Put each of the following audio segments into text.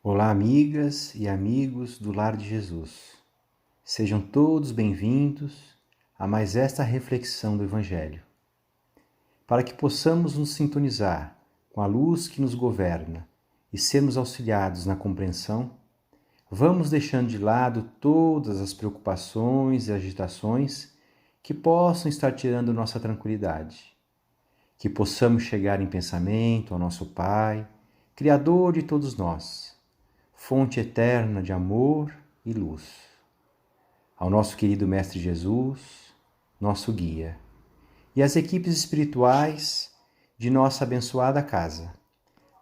Olá, amigas e amigos do Lar de Jesus. Sejam todos bem-vindos a mais esta reflexão do Evangelho. Para que possamos nos sintonizar com a luz que nos governa e sermos auxiliados na compreensão, vamos deixando de lado todas as preocupações e agitações que possam estar tirando nossa tranquilidade. Que possamos chegar em pensamento ao nosso Pai, Criador de todos nós, fonte eterna de amor e luz. Ao nosso querido Mestre Jesus, nosso guia, e às equipes espirituais de nossa abençoada casa,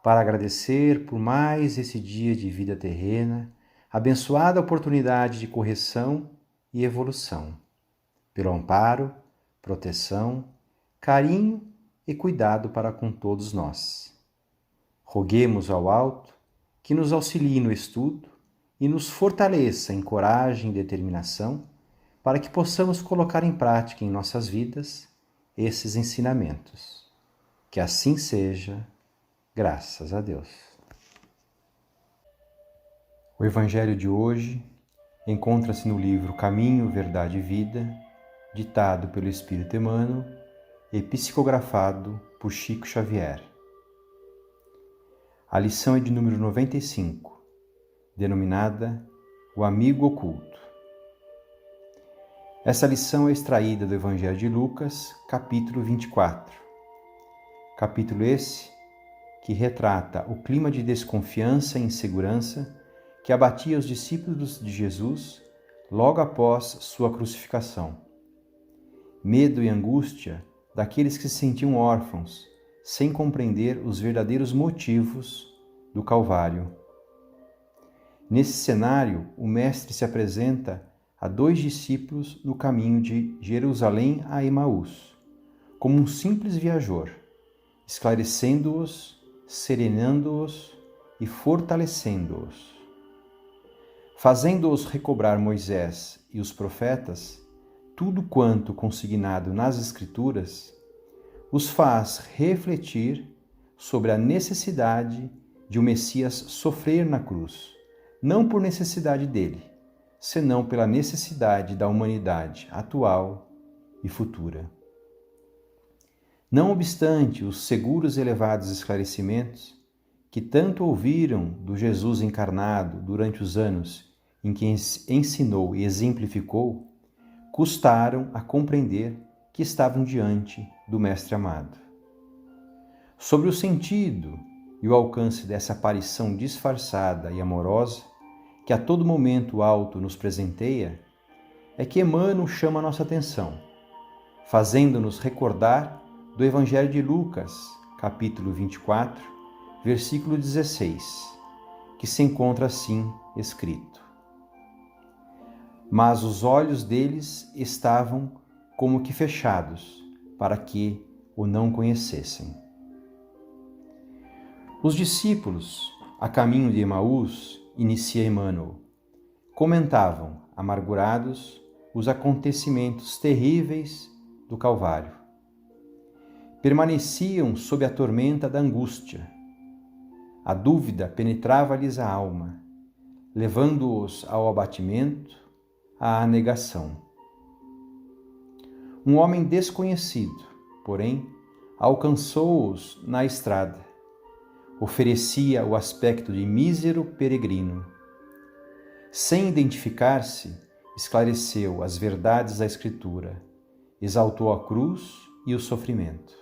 para agradecer por mais esse dia de vida terrena, abençoada oportunidade de correção e evolução, pelo amparo, proteção, carinho e cuidado para com todos nós. Roguemos ao alto que nos auxilie no estudo e nos fortaleça em coragem e determinação para que possamos colocar em prática em nossas vidas esses ensinamentos. Que assim seja, graças a Deus. O Evangelho de hoje encontra-se no livro Caminho, Verdade e Vida, ditado pelo Espírito Emmanuel e psicografado por Chico Xavier. A lição é de número 95, denominada O Amigo Oculto. Essa lição é extraída do Evangelho de Lucas, capítulo 24. Capítulo esse que retrata o clima de desconfiança e insegurança que abatia os discípulos de Jesus logo após sua crucificação. Medo e angústia daqueles que se sentiam órfãos, sem compreender os verdadeiros motivos do Calvário. Nesse cenário, o Mestre se apresenta a dois discípulos no caminho de Jerusalém a Emaús, como um simples viajor, esclarecendo-os, serenando-os e fortalecendo-os. Fazendo-os recobrar Moisés e os profetas, tudo quanto consignado nas Escrituras, os faz refletir sobre a necessidade de o Messias sofrer na cruz, não por necessidade dele, senão pela necessidade da humanidade atual e futura. Não obstante os seguros e elevados esclarecimentos que tanto ouviram do Jesus encarnado durante os anos em que ensinou e exemplificou, custaram a compreender que estavam diante do Mestre amado. Sobre o sentido e o alcance dessa aparição disfarçada e amorosa, que a todo momento o alto nos presenteia, é que Emmanuel chama a nossa atenção, fazendo-nos recordar do Evangelho de Lucas, capítulo 24, versículo 16, que se encontra assim escrito: Mas os olhos deles estavam como que fechados, para que o não conhecessem. Os discípulos, a caminho de Emaús, inicia Emmanuel, comentavam, amargurados, os acontecimentos terríveis do Calvário. Permaneciam sob a tormenta da angústia. A dúvida penetrava-lhes a alma, levando-os ao abatimento, à negação. Um homem desconhecido, porém, alcançou-os na estrada. Oferecia o aspecto de mísero peregrino. Sem identificar-se, esclareceu as verdades da Escritura, exaltou a cruz e o sofrimento.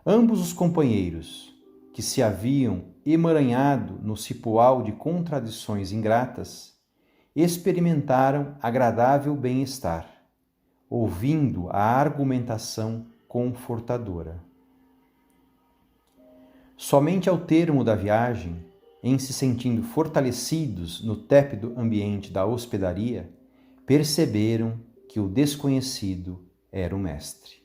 Ambos os companheiros, que se haviam emaranhado no cipoal de contradições ingratas, experimentaram agradável bem-estar, ouvindo a argumentação confortadora. Somente ao termo da viagem, em se sentindo fortalecidos no tépido ambiente da hospedaria, perceberam que o desconhecido era o Mestre.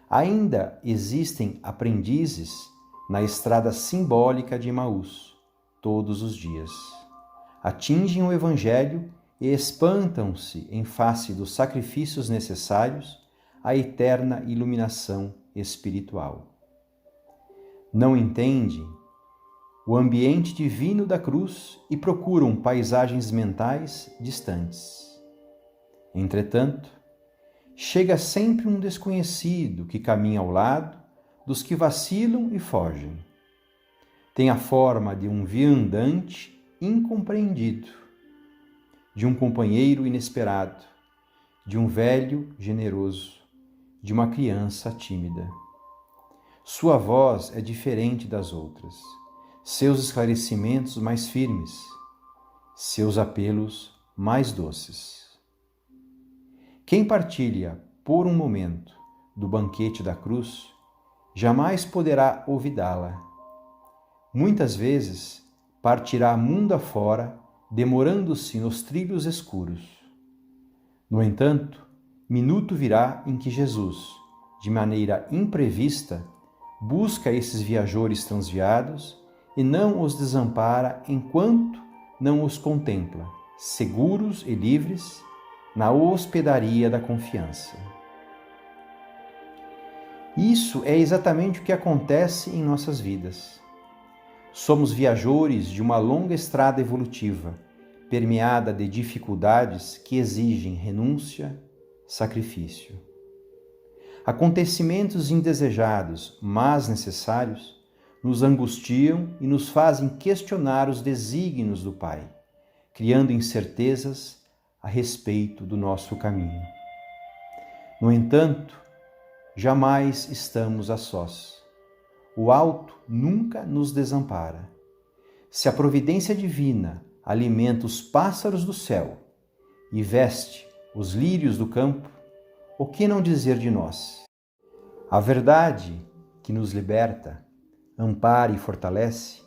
Ainda existem aprendizes na estrada simbólica de Emaús, todos os dias. Atingem o Evangelho e espantam-se em face dos sacrifícios necessários à eterna iluminação espiritual. Não entendem o ambiente divino da cruz e procuram paisagens mentais distantes. Entretanto, chega sempre um desconhecido que caminha ao lado dos que vacilam e fogem. Tem a forma de um viandante incompreendido, de um companheiro inesperado, de um velho generoso, de uma criança tímida. Sua voz é diferente das outras, seus esclarecimentos mais firmes, seus apelos mais doces. Quem partilha, por um momento, do banquete da cruz, jamais poderá olvidá-la. Muitas vezes partirá mundo afora, demorando-se nos trilhos escuros. No entanto, minuto virá em que Jesus, de maneira imprevista, busca esses viajores transviados e não os desampara enquanto não os contempla, seguros e livres, na hospedaria da confiança. Isso é exatamente o que acontece em nossas vidas. Somos viajores de uma longa estrada evolutiva, permeada de dificuldades que exigem renúncia, sacrifício. Acontecimentos indesejados, mas necessários, nos angustiam e nos fazem questionar os desígnios do Pai, criando incertezas a respeito do nosso caminho. No entanto, jamais estamos a sós. O alto nunca nos desampara. Se a providência divina alimenta os pássaros do céu e veste os lírios do campo, o que não dizer de nós? A verdade que nos liberta, ampara e fortalece,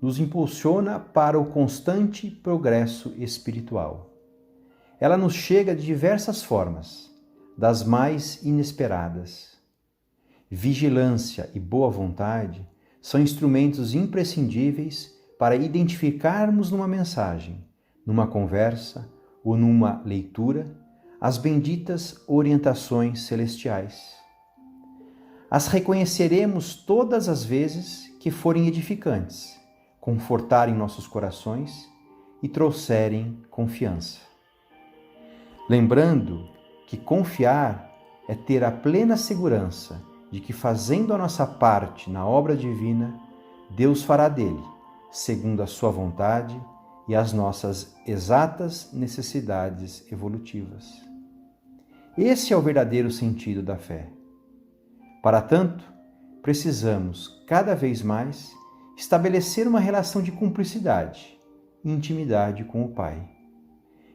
nos impulsiona para o constante progresso espiritual. Ela nos chega de diversas formas, das mais inesperadas. Vigilância e boa vontade são instrumentos imprescindíveis para identificarmos numa mensagem, numa conversa ou numa leitura as benditas orientações celestiais. As reconheceremos todas as vezes que forem edificantes, confortarem nossos corações e trouxerem confiança. Lembrando que confiar é ter a plena segurança de que, fazendo a nossa parte na obra divina, Deus fará dele, segundo a sua vontade e as nossas exatas necessidades evolutivas. Esse é o verdadeiro sentido da fé. Para tanto, precisamos, cada vez mais, estabelecer uma relação de cumplicidade e intimidade com o Pai.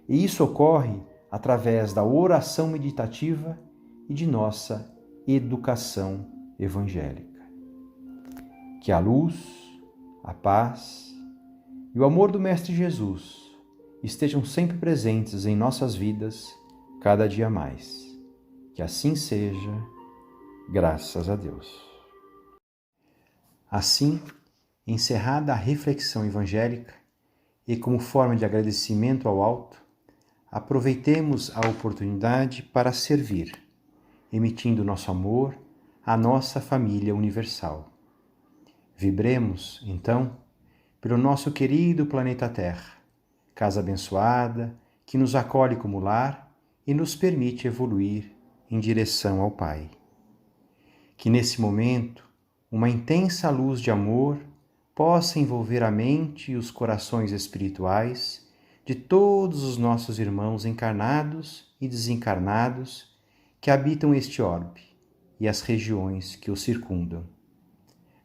E isso ocorre através da oração meditativa e de nossa educação evangélica. Que a luz, a paz e o amor do Mestre Jesus estejam sempre presentes em nossas vidas, cada dia mais. Que assim seja, graças a Deus. Assim, encerrada a reflexão evangélica e como forma de agradecimento ao alto, aproveitemos a oportunidade para servir, emitindo nosso amor à nossa família universal. Vibremos, então, pelo nosso querido planeta Terra, casa abençoada que nos acolhe como lar e nos permite evoluir em direção ao Pai. Que nesse momento, uma intensa luz de amor possa envolver a mente e os corações espirituais de todos os nossos irmãos encarnados e desencarnados que habitam este orbe e as regiões que o circundam,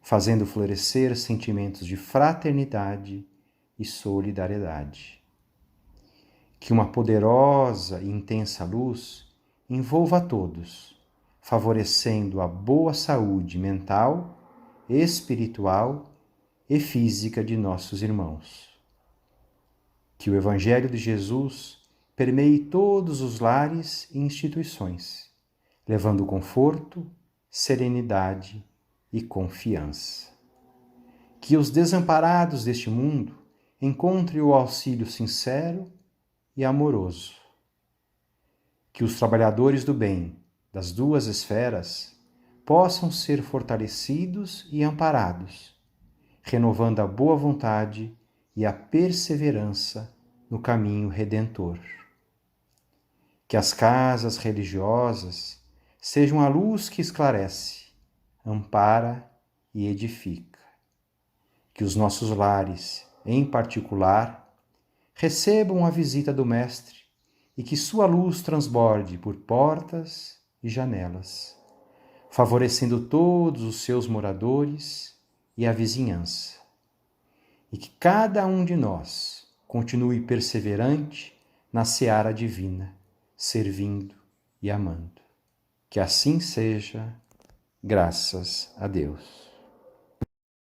fazendo florescer sentimentos de fraternidade e solidariedade. Que uma poderosa e intensa luz envolva a todos, favorecendo a boa saúde mental, espiritual e física de nossos irmãos. Que o Evangelho de Jesus permeie todos os lares e instituições, levando conforto, serenidade e confiança. Que os desamparados deste mundo encontrem o auxílio sincero e amoroso. Que os trabalhadores do bem das duas esferas possam ser fortalecidos e amparados, renovando a boa vontade e a perseverança no caminho redentor. Que as casas religiosas sejam a luz que esclarece, ampara e edifica. Que os nossos lares, em particular, recebam a visita do Mestre e que sua luz transborde por portas e janelas, favorecendo todos os seus moradores e a vizinhança. E que cada um de nós continue perseverante na seara divina, servindo e amando. Que assim seja, graças a Deus.